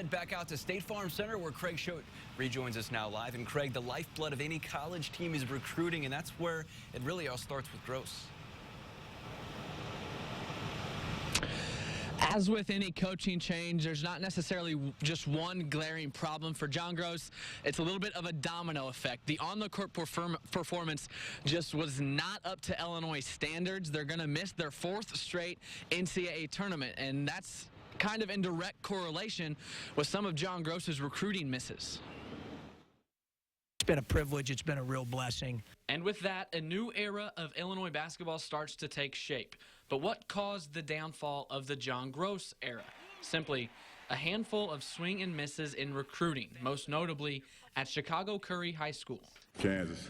head back out to State Farm Center where Craig Choate rejoins us now live. And Craig, the lifeblood of any college team is recruiting, and that's where it really all starts with Groce. As with any coaching change, there's not necessarily just one glaring problem for John Groce. It's a little bit of a domino effect. The on-the-court performance just was not up to Illinois standards. They're going to miss their 4th straight NCAA tournament, and that's kind of in direct correlation with some of John Groce's recruiting misses. It's been a privilege. It's been a real blessing. And with that, a new era of Illinois basketball starts to take shape. But what caused the downfall of the John Groce era? Simply a handful of swing and misses in recruiting, most notably at Chicago Curry High School. Kansas.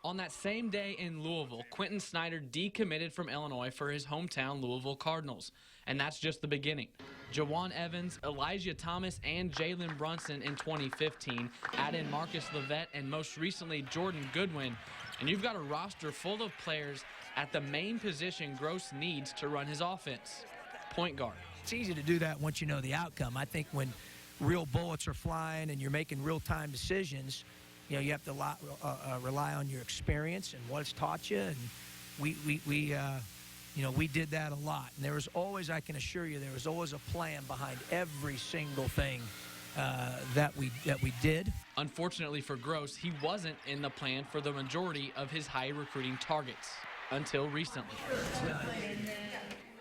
On that same day in Louisville, Quentin Snyder decommitted from Illinois for his hometown Louisville Cardinals. And that's just the beginning. Jawan Evans, Elijah Thomas, and Jalen Brunson in 2015. Add in Marcus Levette and most recently Jordan Goodwin. And you've got a roster full of players at the main position Groce needs to run his offense, point guard. It's easy to do that once you know the outcome. I think when real bullets are flying and you're making real-time decisions, you know, you have to rely on your experience and what it's taught you. And we did that a lot. And there was always, I can assure you, there was always a plan behind every single thing that we did. Unfortunately for Groce, he wasn't in the plan for the majority of his high recruiting targets until recently.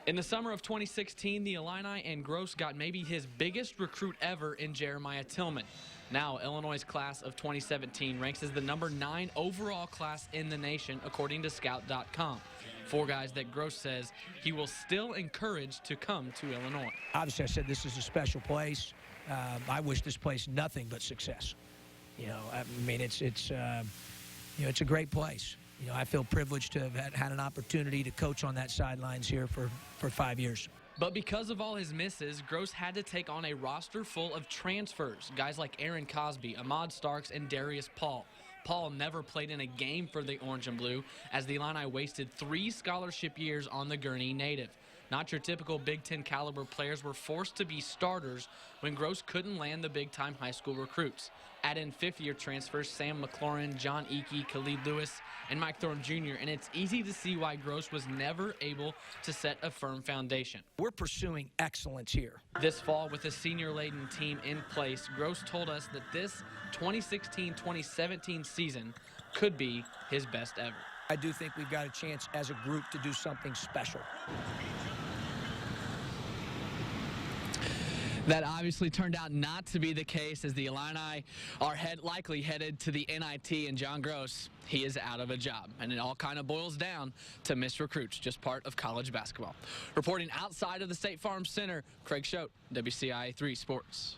In the summer of 2016, the Illini and Groce got maybe his biggest recruit ever in Jeremiah Tillman. Now, Illinois' class of 2017 ranks as the number 9 overall class in the nation, according to Scout.com. 4 guys that Groce says he will still encourage to come to Illinois. Obviously, I said this is a special place. I wish this place nothing but success. You know, I mean, it's a great place. You know, I feel privileged to have had an opportunity to coach on that sidelines here for 5 years. But because of all his misses, Groce had to take on a roster full of transfers. Guys like Aaron Cosby, Ahmad Starks, and Darius Paul. Paul never played in a game for the Orange and Blue, as the Illini wasted 3 scholarship years on the Gurnee native. Not your typical Big Ten caliber players were forced to be starters when Groce couldn't land the big-time high school recruits. Add in 5th-year transfers Sam McLaurin, John Eakey, Khalid Lewis, and Mike Thorne Jr., and it's easy to see why Groce was never able to set a firm foundation. We're pursuing excellence here. This fall, with a senior-laden team in place, Groce told us that this 2016-2017 season could be his best ever. I do think we've got a chance as a group to do something special. That obviously turned out not to be the case, as the Illini are likely headed to the NIT, and John Groce, he is out of a job. And it all kind of boils down to missed recruits, just part of college basketball. Reporting outside of the State Farm Center, Craig Choate, WCIA 3 Sports.